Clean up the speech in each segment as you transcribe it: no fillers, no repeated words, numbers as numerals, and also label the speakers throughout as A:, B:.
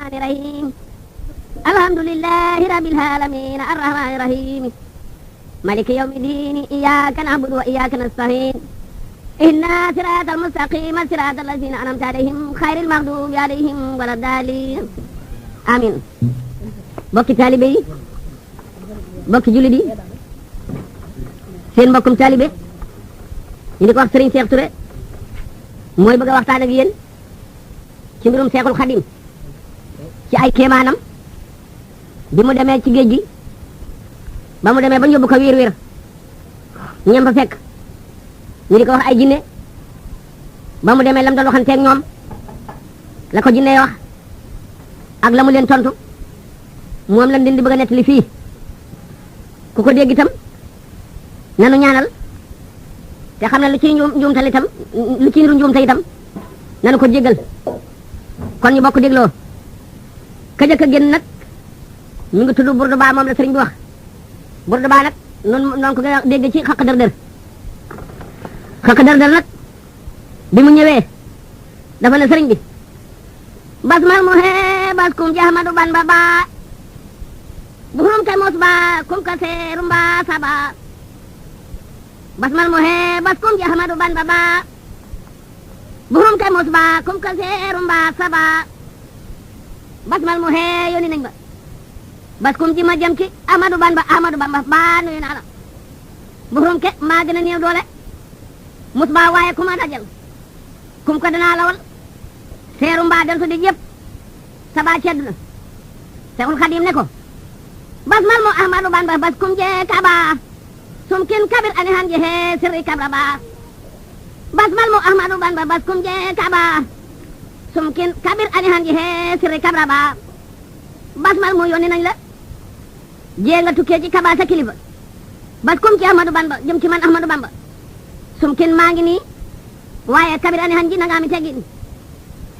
A: الرحمن الرحيم الحمد لله رب العالمين الرحمن الرحيم مالك يوم الدين إياك نعبد وإياك نستعين إهدنا صراط المستقيم صراط الذين أنعمت عليهم خير المغضوب عليهم ولا الضالين آمين bokki taalibe yi bokki jullit yi seen mbokkum taalibe ñu di ko wax Serigne Cheikh Touré mooy bëgg a waxtaan ak yéen ci mbirum Seexul Xadim ci ay kéemaanam bi mu demee ci géej gi ba mu demee ba ñu yóbbu ko wiir ñem fa fekk ñu di ko wax ay jinne ba mu demee lam doon waxanteeg ñoom la ko jinne wax ak la mu leen tontu moom lañ di bëgg a nettali fii ku ko dégg itam nanu ñaanal te xam ne lu ciy njuumtal itam lu ciy njuumte itam nanu ko jéggal kon ñu bokk dégloo ka jëkk a génn nag mi ngi tudd Burdu Ba moom la sëriñ bi wax Burdu Ba nag noonu ko dégg ci xaq dër nag bi mu ñëwee dafa ne sëriñ bi basmal mu hee bas kum ji Ahmadu Bamba ba buxum kay mos ba kum ka seerum ba saba basmal mu hee bas kum ji Ahmadu Bamba ba buxum kay mos ba kum ka seerum ba saba basmal mu hee yónni nañ ba bas kum ji ma jëm ci Ahmadu Bamba ba nuyu naa la buxum ke maa gën a néew doole mos ba waaye ku ma dajal kum ko danaa lawal seerum ba del su di yëpp saba ceddu na Seexul Xadim ne ko basmal mo Ahmadu Bamba bas kum je kaba sum kin kabir ani han je he sirri kabra ba basmal mo Ahmadu Bamba bas kum je kaba sum kin kabir ani han je he sirri kabra ba basmal mo yónni nañ la jee nga tukkee ci kaba sa kilifa bas kum ci Ahmadu Bamba jëm ci man Ahmadu Bamba sum kin maa ngi nii waaye kabir ani han ji na nga mi teggin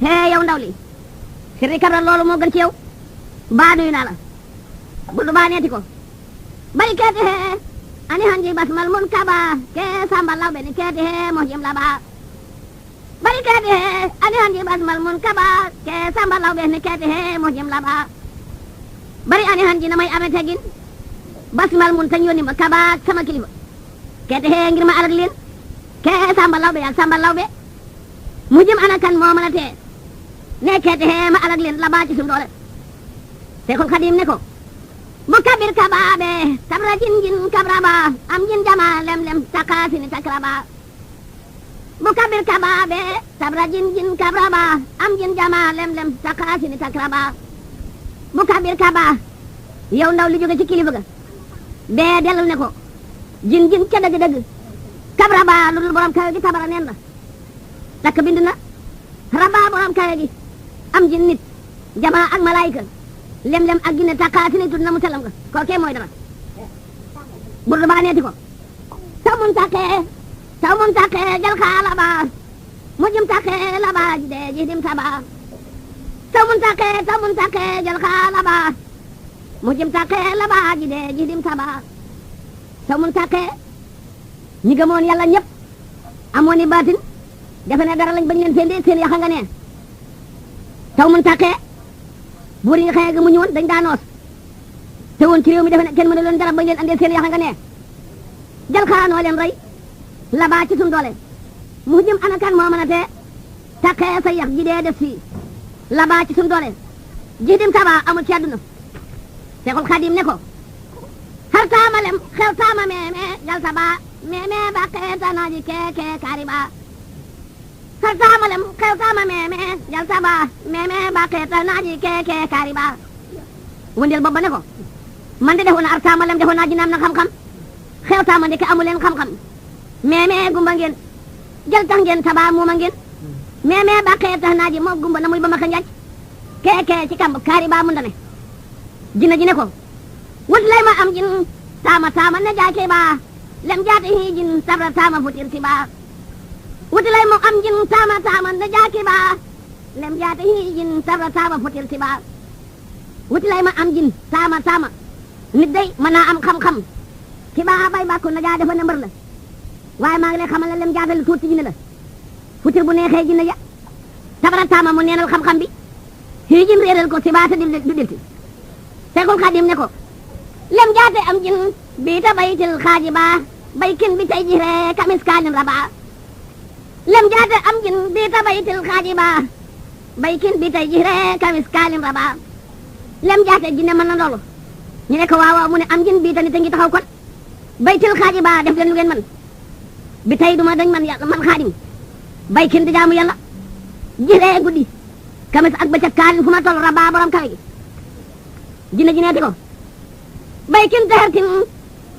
A: hee yow ndaw li sirri kabra loolu moo gën ci yow baa nuyu naa la Burdu Ba neeti ko bari keeti hee ani hanji basmal mun kaba ke samba lawbe ni keeti hee mo jim laba bari keeti hee ani hanji basmal mun kaba ke samba lawbe ni keeti hee mo jim laba bari ani hanji na may amee tegin basmal mun tañ yónni ma kaba sama kilifa keeti hee ngir ma alag leen ke samba lawbe ak samba lawbe mu jim ana kan moo mën a tee ne keeti hee ma alag leen laba ci sum doole Seexul Xadim ne ko bu kabir kabaabe kabra jin kabraba am jin jama lem takasini takraba bu kabir kabaabe kabra jin kabraba am jin jama lem takasini takraba bu kabir kaba yow ndaw li jóge ci kilifa ga bee delal ne ko jin ca dëgg kabraba lu dul borom kawe gi tabara neen la takk bind na raba borom kawe gi am jin nit jama ak malaayika lem ak ginne takkaati ni tudd na mu telam nga kookee mooy dara Burdu Ba neeti ko taw mun takkee jël xaa laba mu jim takkee laba ji dim taba taw mun takkee jël xaa laba mu jim takkee laba ji dim taba taw mun takkee ñi gëmoon yàlla ñëpp amoon i baatin defe ne dara lañ bañ leen seen yaxa nga ne taw mun takkee buur yi xëy ga mu ñëwoon dañ daa noos te woon ci réew mi defe ne kenn mënu leen dara bañ leen andee seen yaxa nga ne jal xaanoo leen rey labaa ci suñ doole mu jëm anakan moo mën a tee takkee sa yax ji dee def fii labaa ci suñ doole ji dim taba amul ci àdduna Seexul Xadim ne ko xar taama lem xew taama meeme jal taba meeme ba xeeta naaji keeke kaariba xar taama lem xew taama meeme jal taba meeme ba xeeta naaji keeke kaariba wëndeel boobu ne ko man de defoon na ar taama lem defoon naa ji naam na xam-xam xew taama ndeke amu leen xam-xam meeme gumba ngeen jël tax ngeen taba muuma ngeen meeme ba xeeta naaji moo gumba na muy ba ma xanjaaj keeke ci kamb kaariba mu ndane jina ji ne ko wut lay ma am jin taama ne jaake ba lem jaate hi jin sabra taama futir ti ba wuti lay mo am jin taama ne jaake ba lem jaate hi jin sabra taama futir ti ba wuti lay ma am jin taama nit day mën naa am xam-xam ki ba bay bàkku na jaa defa ne mbër la waaye maa ngi lay xamal la lem jaate lu tuuti jinne la futir bu neexee jinne ja sabra taama mu neenal xam-xam bi hiijin réeral ko si baata du delti Seexul Xadim ne ko lem jaate am jin biita baytil xaaji ba baykin bi tay jire kamis kaalin raba lem jaate am jin biita baytil xaaji ba baykin bi tay jire kamis kaalin raba lem jaate jinne mën na loolu ñu ne ko waaw mu ne am jin biita nit a ngi taxaw kon baytil xaaji ba def leen lu ngeen man bi tay duma dañ man yàlla man Xaadim baykin di jaamu yàlla jire guddi kamis ak bëccëg kaalin fu ma toll raba borom kawe gi jinne ji neeti ko baykin tehertin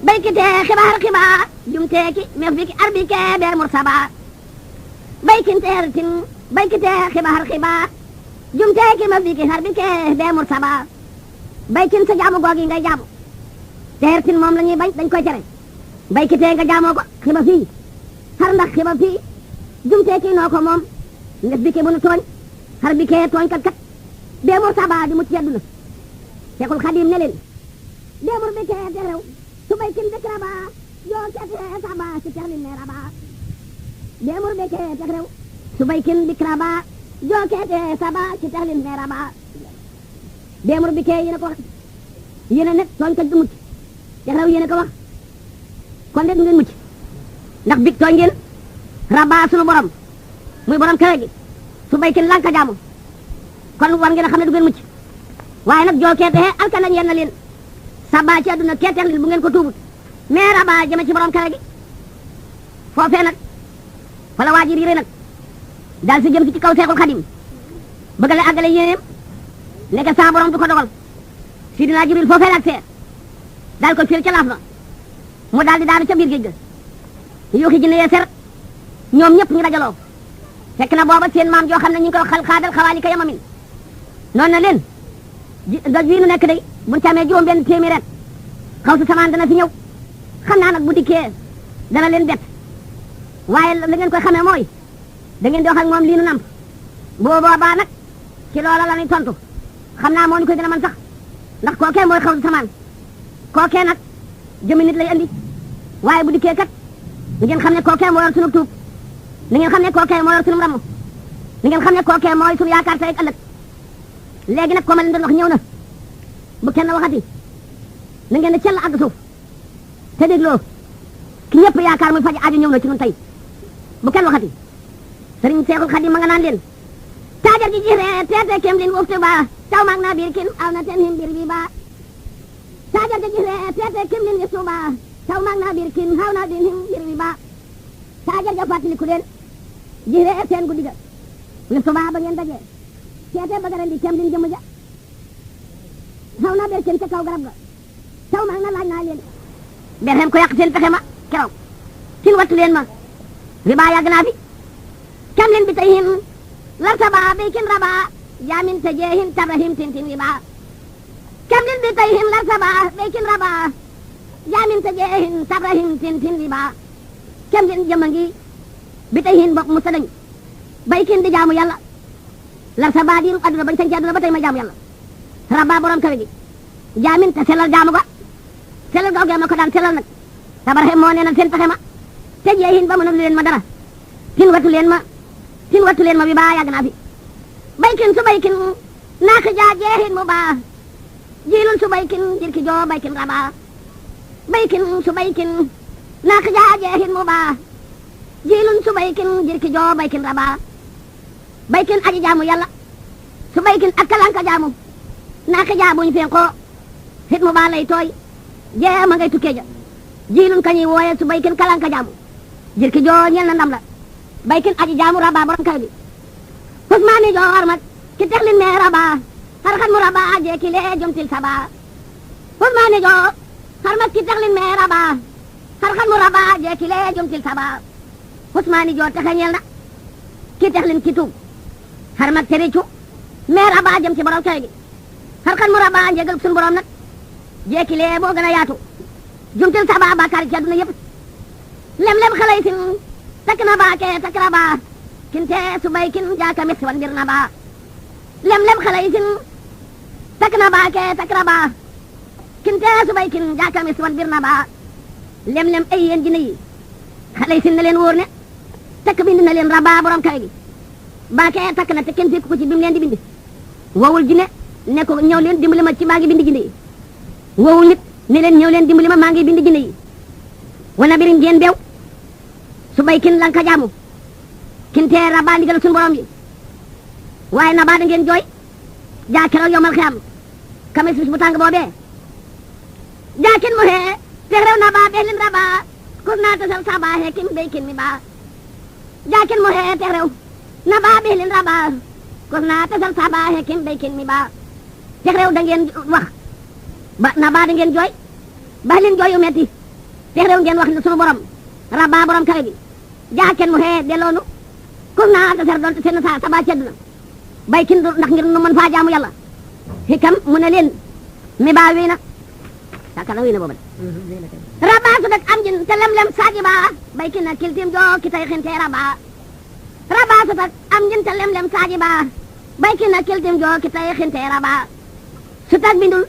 A: baykite xibaar xibaar jumteeki mef biki arbike beer mursaba baykin tehertin baykite xibaar xibaar jumteeki mef biki arbike beer mursaba baykin sa jaamu googi ngay jaamu tehertin moom la ñuy bañ dañ koy tere baykite nga jaamoo ko xiba fii xar ndax xiba fii jumteeki noo ko moom mef biki bu nu tooñ xar bike tooñ kat beer mursaba di mucc yedduna Seexul Xadim ne leen déemur bi kee te rew su baykin bi kraba yoo kete saba si terlin ne raba déemur bi kee te rew su baykin bi kraba yoo kete saba si terlin ne raba déemur bi kee yéen a ko wax yéen a nekk tooñ kat du mucc te rew yéen a ko wax kon de du ngeen mucc ndax big tooñ ngeen raba sunu borom muy borom kawe gi su baykin lanka jaamu kon war ngeen a xam ne du ngeen mucc waaye nag joo keete alka nañ yenn leen saba ci àdduna keeteex leen bu ngeen ko tuubut mais raba jëme ci borom kawe gi foofee nag fa la waajir yi nag daal si jëm ci kaw Seexul Xadim bëgg la àggale yéeneem nekk sa borom du ko dogal Sidina Jibril foofee ak see daal ko fil ca laaf ba mu daal di daanu ca biir géej ga yuuxi jinne yee ser ñoom ñëpp ñu dajaloo fekk na booba seen maam joo xam ne ñu ngi koy xaadal xawaali ka yamamin noonu na leen doj wi nu nekk day buñ ci amee juróom benn téeméer ret xaw su samaan dana fi ñëw xam naa nag bu dikkee dana leen bett waaye la ngeen koy xamee mooy da ngeen di wax ak moom lii nu namp boobaa nag ci loola la ñuy tontu xam naa moo ñu koy gën a mën sax ndax kookee mooy xaw su samaan kookee nag jëmi nit lay andi waaye bu dikkee kat ni ngeen xam ne kookee moo yor sunu tuub ni ngeen xam ne kookee moo yor sunu ramu ni ngeen xam ne kookee mooy sunu yaakaar tey ak ëllëg léegi nag ko ma leen doon wax ñëw na bu kenn waxati na ngeen ne cell àgg suuf te dégloo ki ñëpp yaakaar muy faj aajo ñëw na ci ñun tey bu kenn waxati sëriñ Seexul Xadim ma nga naan leen taajar ji jire teete kem lin wuftu ba taw maag naa biir kin aw na ten him bir bi ba taajar ji jire teete kem lin wuftu ba taw maag naa biir kin aw na ten him bir bi ba taajar ja fàttaliku leen jire seen guddi ga wuftu ba ba ngeen dajee teete bëgg ren di kem lin jëmm ja xaw naa ber kenn ca kaw garab ga taw maag na laaj naa leen berxem ko yàq seen pexe ma keroog tin wattu leen ma riba yàgg naa fi kam leen bi tey hin lartaba baykin raba jaamin te jeehin tabrahim tintin riba kam leen bi tey hin lartaba baykin raba jaamin te jeehin tabrahim tintin riba kam leen jëmm ngi bi tey hin bokk mu sa dañ baykin di jaamu yàlla lartaba diiru adduna bañ sañ ci adduna ba tey ma jaamu yàlla raba borom kawe gi jaamin te sellal jaamu ga sellal ga ma ko daan sellal nag tabrahim moo neenal seen pexe ma te jeehin ba mënul leen ma dara tin wattu leen ma bi baa yàgg naa fi baykin su baykin naak jaa jeexin mu baa jiilun su baykin jirki joo baykin raba baykin su baykin naak jaa jeexin mu baa jiilun su baykin jirki joo baykin raba baykin aji jaamu yàlla su baykin ak kalanka jaamu naak jaa buñ feen ko hit mu baa lay tooy jee ma ngay tukkee ja jiilun kañuy wooye su baykin kalanka jaamu jirki joo ñel na ndam la baykin aji jaamu raba borom kawe bi Usmaani joo harmat ki texlin me raba harxan mu raba jeeki lee jomtil saba Usmaani joo harmat ki texlin me raba harxan mu raba jeeki lee jomtil saba Usmaani joo texe ñel na ki texlin ki tuub harmat tericu me raba jëm ci borom kawe gi harxan mu raba njegal sun borom nag jeeki lee boo gën a yaatu jomtil saba bakkaar ci àdduna yëpp lem xalay sin takk na baa kee takk na baa kinte su baykin jaaka mis wan mbir na baa lem xalay sin takk na baa kee takk na baa kinte su baykin jaaka mis wan mbir na baa lem ay yéen jinne yi xalay sin na leen wóor ne takk bind na leen rabaa borom kawe gi baa kee takk na te kenn fekk ko ci bi mu leen di bind wowul jinne ne ko ñëw leen dimbali ma ci maa ngi bind jinne yi wowul nit ne leen ñëw leen dimbali ma maa ngi bind jinne yi wana birin ngeen beew su bay kin lan ka jaamu kin tee rabaa ndigal suñu borom yi waaye na baa da ngeen jooy jaa keroog yomal xiyam kamis bis bu tàng boobee jaa kin mu hee te rew na baa beelin rabaa kur naa tasal sabaa hee kin bay kin mi baa jaa kin mu hee te rew na baa beelin rabaa kur naa tasal sabaa hee kin bay kin mi baa te rew da ngeen wax ba na baa da ngeen jooy ba leen jooy yu metti te rew ngeen wax ne sunu borom rabaa borom kawe gi jaa kin mu hee delloonu kur naa tasal doon seen saa sabaa cedduna bay kin ndax ngir nu mën faa jaamu yàlla hikam mu ne leen mi baa wii na sakana wii na booba rabaa su dak am jin te lem-lem saaji baa bay kin na kiltim joo ki tay xinte rabaa rabaa su dak am jin te lem-lem saaji baa bay kin na kiltim joo ki tay xinte rabaa su tak bindul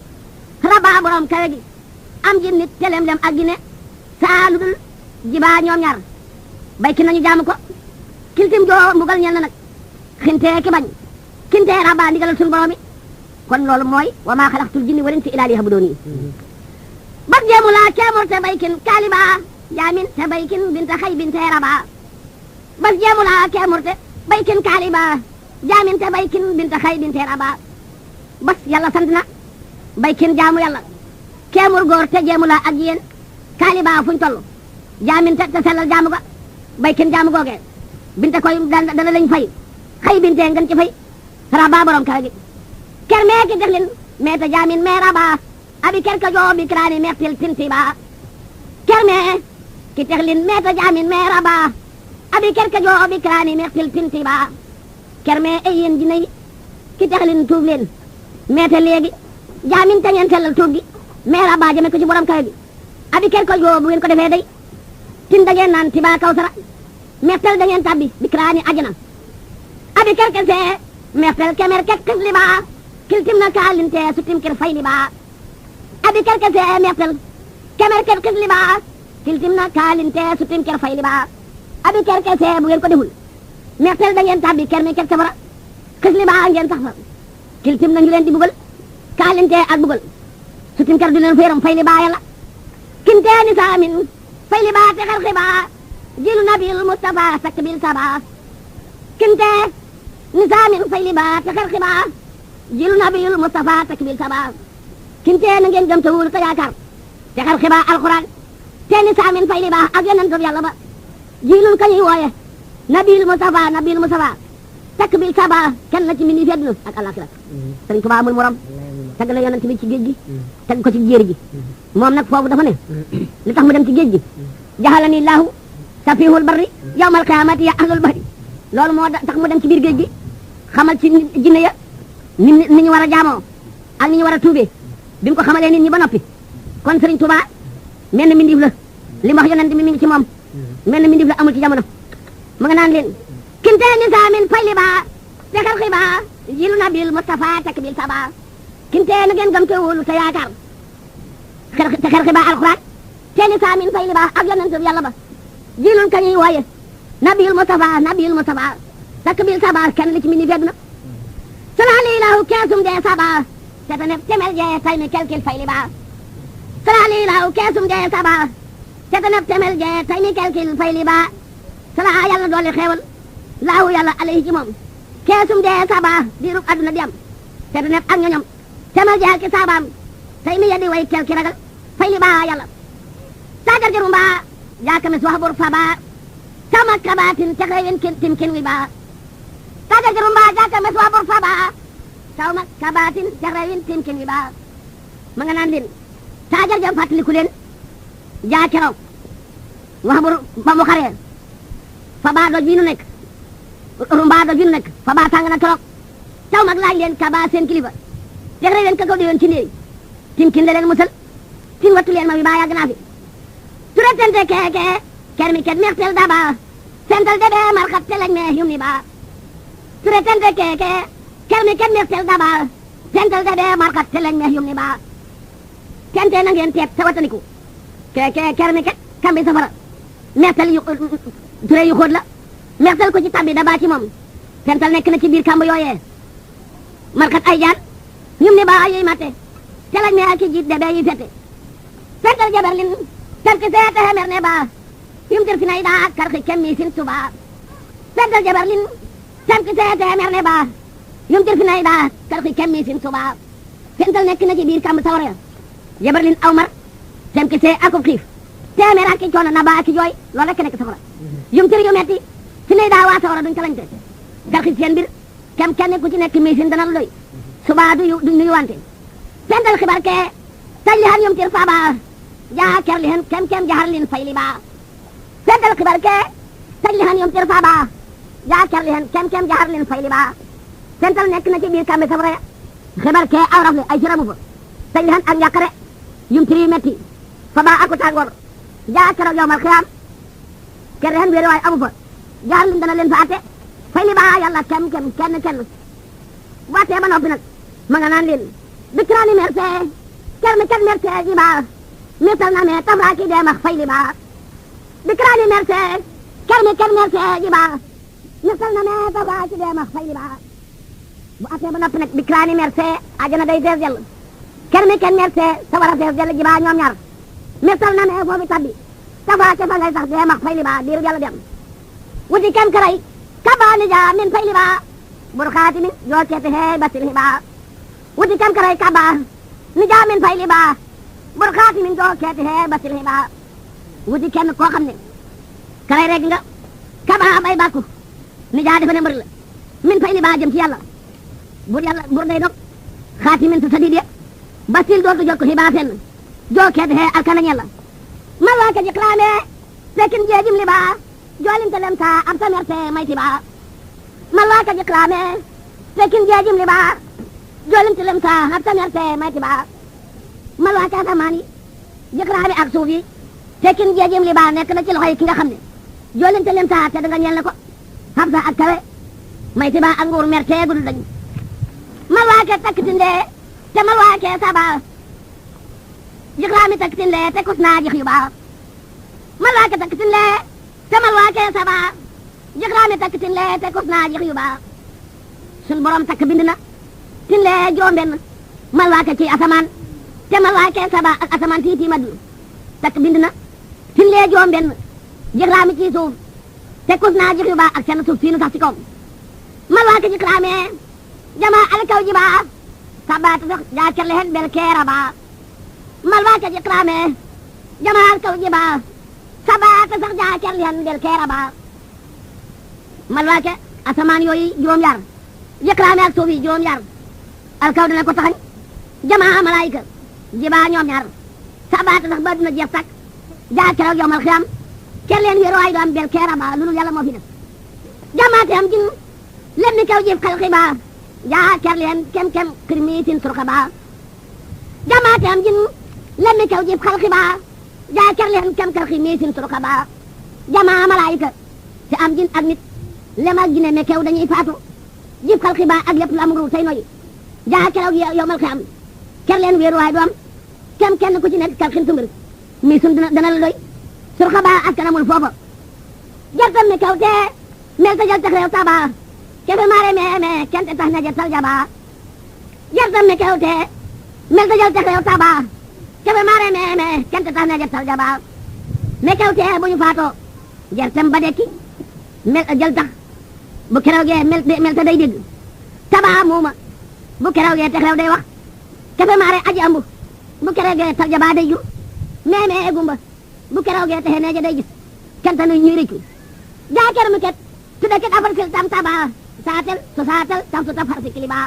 A: rabaa borom kawe gi am jin nit te lem-lem ak gine saa lu dul jibaa ñoom ñaar bay kin nañu jaamu ko kiltim joo mbugal ñel na nag xinte ki bañ kinte rabaa ndigalal suñu borom yi kon loolu mooy wa maa xalaqtul jinni wal insa illaa liya'buduun bat jeemu laa keemur te baykin kaaliba jaamin te baykin binta xay binte rabaa bas jeemu laa keemur te baykin kaaliba jaamin te baykin binta xay binte rabaa bas yàlla sant na baykin jaamu yàlla keemur góor te jeemu laa ak yéen kaaliba fuñ toll jaamin te sellal jaamu ga baykin jaamu googe binta koy dana lañ fay xay binte ngeen ci fay rabaa borom kawe gi ker mee ki def leen meeta jaamin mee rabaa abi ker ka joo bi kiraani meextil tinti baa ker mee ki tex leen meeta jaamin mee rabaa abi ker ka joo bi kiraani meextil tinti baa ker mee ay yéen jinne yi ki tex leen tuub leen meeta léegi jaamin te ngeen sellal tuub gi mee rabaa jëme ko ci borom kawe gi abi ker ka joo bu ngeen ko defee day tin da ngeen naan tibaa kawsara meextal da ngeen tabbi bi kiraani ajana abi ker ka see meextel kemer kek kis li baa kiltim na kaalinte sutim kir fay li baa abi ker kese meextel kemer kek kis li baa kiltim na kaalinte sutim kir fay li baa abi ker kese bu ngeen ko deful meextel da ngeen tabbi ker mi kek safara kis li baa ngeen sax fa kiltim na ngi leen di bugal kaalinte ak bugal sutim kir du leen feeram fay li baa yàlla kinte ni saamin fay li baa te xar xibaa jilu nabil mustafa sakk bil sabaa kinte nisaamin fay li baa te xar xibaa jilu nabiyul Mustafa takbil sabaa kinte na ngeen gëm te wóolu te yaakaar te xar xibaa alquran te nisaamin fay li baa ak yonent bi yàlla ba jilul kañuy wooye nabiyul Mustafa takbil sabaa kenn la ci mini fi àdduna ak alaxira Sëriñ Tuubaa amul morom tagg na yonent bi ci géej gi tagg ko ci jéeri ji moom nag foofu dafa ne li tax mu dem ci géej gi jaxalani laahu safihul barri yawmal qiyaamati ya ahlul bahri loolu moo tax mu dem ci biir géej gi xamal ci jinne ya ni ñu war a jaamoo ak ni ñu war a tuubee bi mu ko xamalee nit ñi ba noppi kon Sëriñ Tuubaa mel na mindif la li mu wax yonent mi ngi ci moom mel na mindif la amul ci jamono ma nga naan leen kinte nisaamin fay li baa te xar xibaa jilu nabil Mustafa takbil sabaa kinte na ngeen gëm te wóolu te yaakaar te xar xibaa alquran te nisaamin fay li baa ak yonent bi yàlla ba jilul kañuy wooye nabil Mustafa takbil sabaa kenn li ci mini fedd na salaali lahu keesum dee sabaa te ne temel jee tay mi kelkil fay li baa salaali lahu keesum dee sabaa te ne temel jee tay mi kelkil fay li baa sala yàlla doole xeewal laahu yàlla alayhi ci moom keesum dee sabaa diirub adduna di am te ne ak ñoñom temel jee ki sabaam tay mi yeddi way kelki ragal fay li baa yàlla sagar jarum baa jaakamis wax bur fa baa sama kabaatin texewin tim kin wi baa sagar jarum baa jaakamis wax bur fa baa sama kabaatin texewin tim kin wi baa ma nga naan leen sagar jam fàttaliku leen jaa keroog wax bur ba mu xaree fa baa doj wi nu nekk rumba doj wi nu nekk fa baa tàng na keroog taw mag laaj leen kabaa seen kilifa texewin ka ko di yoon ci néeri tim kin la leen musal tin wattu leen ma wi baa yàgg naa fi ture tente keke ker mi ket meextel daba sental debe marxat teleñ me yum ni ba ture tente keke ker mi ket meextel daba sental debe marxat teleñ me yum ni ba tente na ngeen teet te wataniku keke ker mi ket kambi safara meextel yu ture yu xóot la meextel ko ci tabbi daba ci moom sental nekk na ci biir kamb yooyee markat ay jaan ñum ne baa yuy matte te lañ ne ak jiit de bee yi fette fental jabarlin tarki seete hemer ne baa yum tir finay daa karxi kemmi sin suba fental jabarlin tarki seete hemer ne baa yum tir finay daa karxi kemmi sin suba fental nekk na ci biir kàmb sawara ya jabarlin aw mar tem ki see akub xiif téeméer ak ki coono na baa ki jooy loolu rekk nekk safara yum tir yu metti finay daa waa sawara duñ kalañte karxi seen mbir kem kenn ku ci nekk misin dana lu doy suba du nuyu wante fental xibar ke tajli han yum tir faaba jaa kerli hen kem jahar lin fayli ba fental xibar ke tajli han yum tir faaba jaa kerli hen kem jahar lin fayli ba fental nekk na ci biir kambe safara xibar ke aw rafle ay siramu fa tajli han ak njàqare yum tir yu metti faaba aku tàngoor jaa keroog yowmal xiyaam kerli hen wéeru waay amu fa jahar lin dana leen fa atte fayli ba yàlla kenn waatee ba noppi nag ma nga naan leen bikraani merce kermi ket merce ji ba misal na me tafraaki deemax fayli ba bikraani merce kermi ket merce ji ba misal na me tafraaki deemax fayli ba bu atee ba noppi nag bikraani merce ajana day fees jël kermi ket merce sawara fees jël ji ba ñoom ñaar misal na me foofu tabbi tafraaki fa ngay sax deemax fayli ba diiru jàll dem wuti kem karay kabaani ja min fayli ba burxaati min joo keete hee basil hi ba wuti kem karay kaba ni ja min fayli ba burxaati min joo keete hee basil hi ba wuti kenn koo xam ne karay rek nga kaba bay bàkku ni ja defe ne mbër la min fayli ba jëm ci yàlla bur day dog xaati min sa sadid ya basil dootu jot ko hi ba fenn joo keete hee alkanañ yàlla mal waa ka jiklaame tekin jeejim li ba joolinte lem sa ab sa merte mayti ba mal waa ka jiklaame tekin jeejim li ba joolinte lem sa ab sa merte mayti ba mal waa ka asamaan yi jiklaame ak suuf yi tekin jeejim li ba nekk na ci loxoy ki nga xam ne joolinte lem sa te danga ñeel na ko ab sa ak kawe mayti ba ak nguur merte gudul dañ mal waa ka takkitinde te mal waa ka saba jiklaame takkitinde te kus naa jix yu ba mal waa ka takkitinde te mal waa kee saba jikraami takk tinle te kus naa jix yu ba sun borom takk bind na tinle juróom-benn mal waa ke ci asamaan te mal waa kee saba ak asamaan tii maddu takk bind na tinle juróom-benn jikraami ci suuf te kus naa jix yu ba ak seen suuf siinu sax ci kaw mal waa ke jikraami jama alkaw ji ba sabaatu sax jaa kerle hen bel keera ba mal waa ke jikraami jama alkaw ji ba sabaata sax jaa kerli hen del keera ba mal waa ke asamaan yooyu juróom-ñaar jikraame ak suuf yi juróom-ñaar alkaw dana ko taxañ jamaa malaayika jibaa ñoom ñaar sabaata sax ba duna jeex tak jaa keroog yowmal xiyaam ker leen wéeru waay do am del keera ba lu dul yàlla moo fi def jamaate am jin len mi kaw jif xalqi ba jaa kerli hen kem xirmiitin surxa ba jamaate am jin len mi kaw jif xalqi ba jaa kerli hen kem xirmiitin surxa ba jamaa malaayika te am jin ak nit lem ak jine me kew dañuy faatu jif xalqi ba ak lépp lu am ru tey noyi jaa keroog yowmal xiyaam ker leen wéeru waay do am kenn ku ci nekk kal xin tumbir mi sun dana la doy surxa ba ak kanamul foofa jartam me kaw te mel ta jal tax reew taba kefe maare me kente tax na jartal jaba jartam me kaw te mel ta jal tax reew taba kefe maare me kente tax na jartal jaba me kaw te bu ñu faatoo jartam ba dekki mel jal tax bu keroogee mel ta day dégg taba muuma bu keroogee tax reew day wax kefe maare aji ambu bu keroogee tal jaba day jur me gumba bu keroogee taxe neeja day gis kenta nu ñuy rëccu jaa ker mi ket tudda ket afar sil tam taba saatel su saatel tam su tafar si kiliba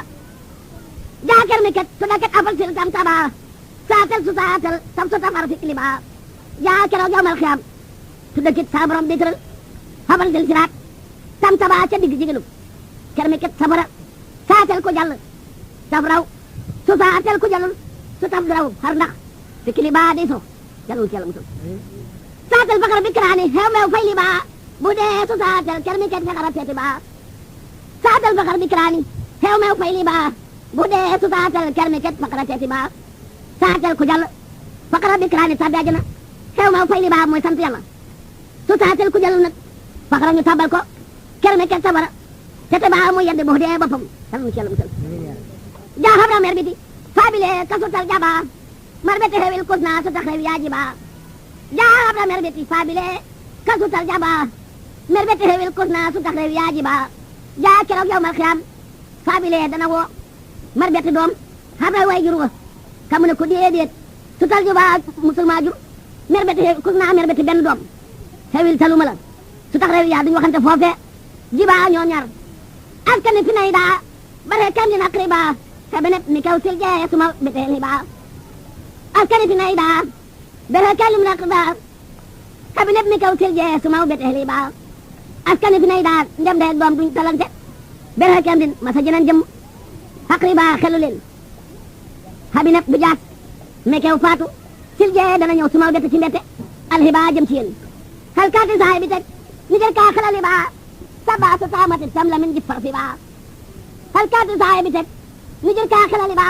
A: jaa ker mi ket tudda ket afar sil tam taba saatel su saatel tam su tafar si kiliba jaa keroog yawmal xiyaam tudda ket saa borom di tëral xabal sil siraat tam taba ca digg jigéenu ker mi ket sabara saatel ko jàll taf raw su saatel ko jàllul su taf raw xar ndax si kiliba day so jàllul ci yàlla musul saatel fakara bi karaani xew meew fay li ba bu dee su saatel ker mi ket fakara teeti ba saatel fakara bi karaani xew meew fay li ba bu dee su saatel ker mi ket fakara teeti ba saatel ku jàll fakara bi karaani tabbi àjjana xew meew fay li ba mooy sant yàlla su saatel ku jàllul nag fakara ñu tabal ko ker mi ket sabara teeti ba muy yedd bu dee boppam jàllul ci yàlla musul jaa habra mer biti faabile kasutal jaba mar bete hewil kusna su tax rew yaajiba jaa habra mer biti faabile kasutal jaba mer bete hewil kusna su tax rew yaajiba jaa keroog yow mal xiyam faabile dana woo mar bete doom habra way jur wa kamu ne ko déedéet su tal juba musulma jur mer bete kusna mer bete benn doom hewil taluma la su tax rew yaa duñu waxante foofe jiba ñoo ñaar askani fi nay daa bare kam dina kriba kabinet ni kaw silje suma bete liba askani fi nay daa bare kam dina kriba kabinet ni kaw silje suma bete liba askani fi nay daa ndem de doom duñ talante bare kam din masa jënan jëm akriba xelu leen kabinet bu jaas me kaw faatu silje dana ñëw suma bete ci mbete alhiba jëm ci yéen hal kaati saay bi teg ni jël kaa xelali ba saba su taamati sam la min ji farfi ba hal kaati saay bi teg ni jël kaa xelali ba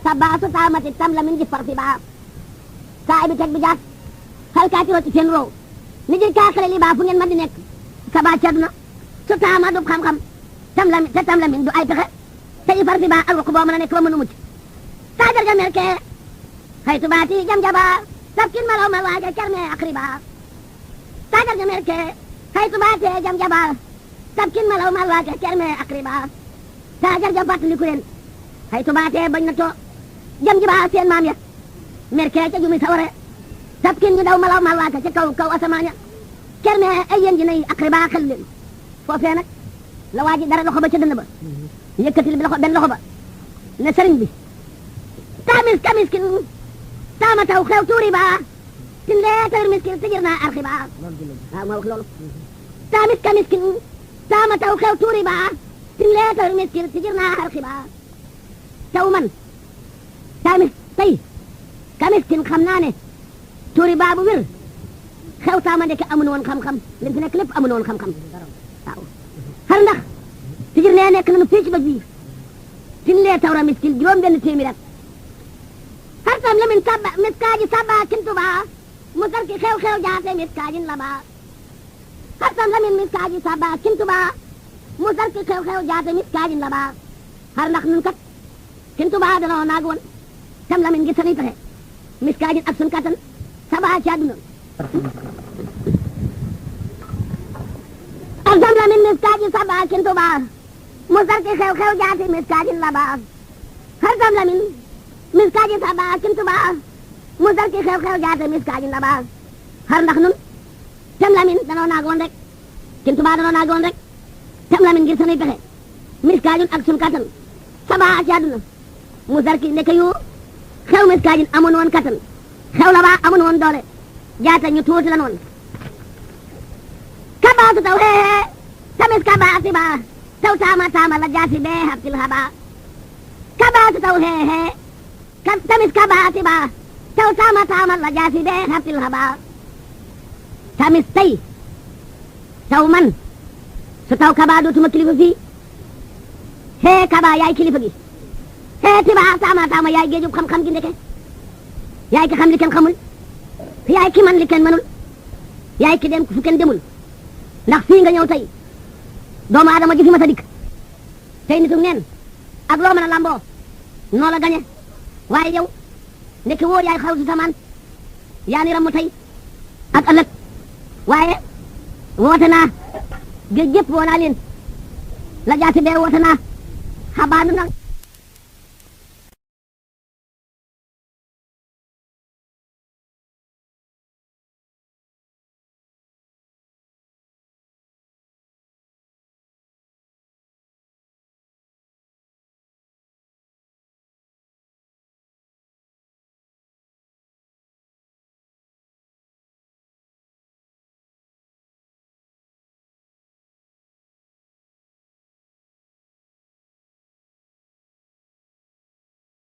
A: saba su taamati sam la min ji farfi ba saay bi teg bi jaas hal kaati rocci seen roow ni jël kaa xelali ba fu ngeen man di nekk saba ci àdduna su taama du xam-xam tam la min du ay pexe te ji farfi ba al ko boo mën a nekk ba mënu mucc saa jarga merke xaytu baati jam jaba sabkin malaw mal waaja carme akriba saa jarga merke xaytu baati jam jaba sabkin malaw mal waaja carme akriba saa jarga fàttaliku leen xaytu baati bañ na to jam jaba seen maam ya merke ca jumi saware sabkin ñu daw malaw mal waaja ca kaw asamaanya carme ay yéen ji nay akriba xel leen foofee nag la waaji dara loxo ba ca dënn ba yëkkati bi loxo benn loxo ba ne sëriñ bi tamis kamiskin taama taw xew tuuri ba tin lee tawir miskin tijir naa arxi ba waaw moo wax loolu tamis kamiskin taama taw xew tuuri ba tin lee tawir miskin tijir naa arxi ba taw man tamis tey kamiskin xam naa ne tuuri ba bu wér xew taama ndeke amuñu woon xam-xam lim fi nekk lépp amuñu woon xam-xam waaw xar ndax tijir nee nekk nañu fii ci ba bii tin lee tawra miskin juróom benn téeméer hartam lamin sabba miskaaji sabba kintuba musarki xew-xew jaate miskaajin laba hartam lamin miskaaji sabba kintuba musarki xew-xew jaate miskaajin laba har ndax nun kat kintuba danoo naag woon tam lamin ngi sani pexe miskaajin ak sun kattan saba ci àdduna hartam lamin miskaaji sabba kintuba musarki xew-xew jaate miskaajin laba hartam lamin miskaaji saba kintuba musarki xew-xew jaate miskaajin laba har ndax nun tem lamin danoo naagoon rek kintuba danoo naagoon rek tem lamin ngir sanuy pexe miskaajin ak sun kattan saba ci àdduna musarki ndeke yu xew miskaajin amun woon kattan xew laba amun woon doole jaate ñu tuuti lan woon kabaatu taw hee tamis kabaati ba taw taama la jaati bee haptil haba kabaatu taw hee tamis kabaati ba taw taama la jaati bee haptil haba tamis tey taw man su taw kaba dootuma kilifa fii hee kaba yaay kilifa gi hee tiba taama yaay géejub xam-xam gi ndeke yaay ki xam li kenn xamul yaay ki man li kenn mënul yaay ki dem fu kenn demul ndax fii nga ñëw tey doomu aadama ji fi ma sa dikk tey nitu neen ak loo mën a lamboo noo la gañe waaye yow ndekki wóor yaay xaw si samaan yaa ni ramu tey ak ëllëg waaye woote naa géej gépp woo naa leen la jaati bee woote naa xabaanu nag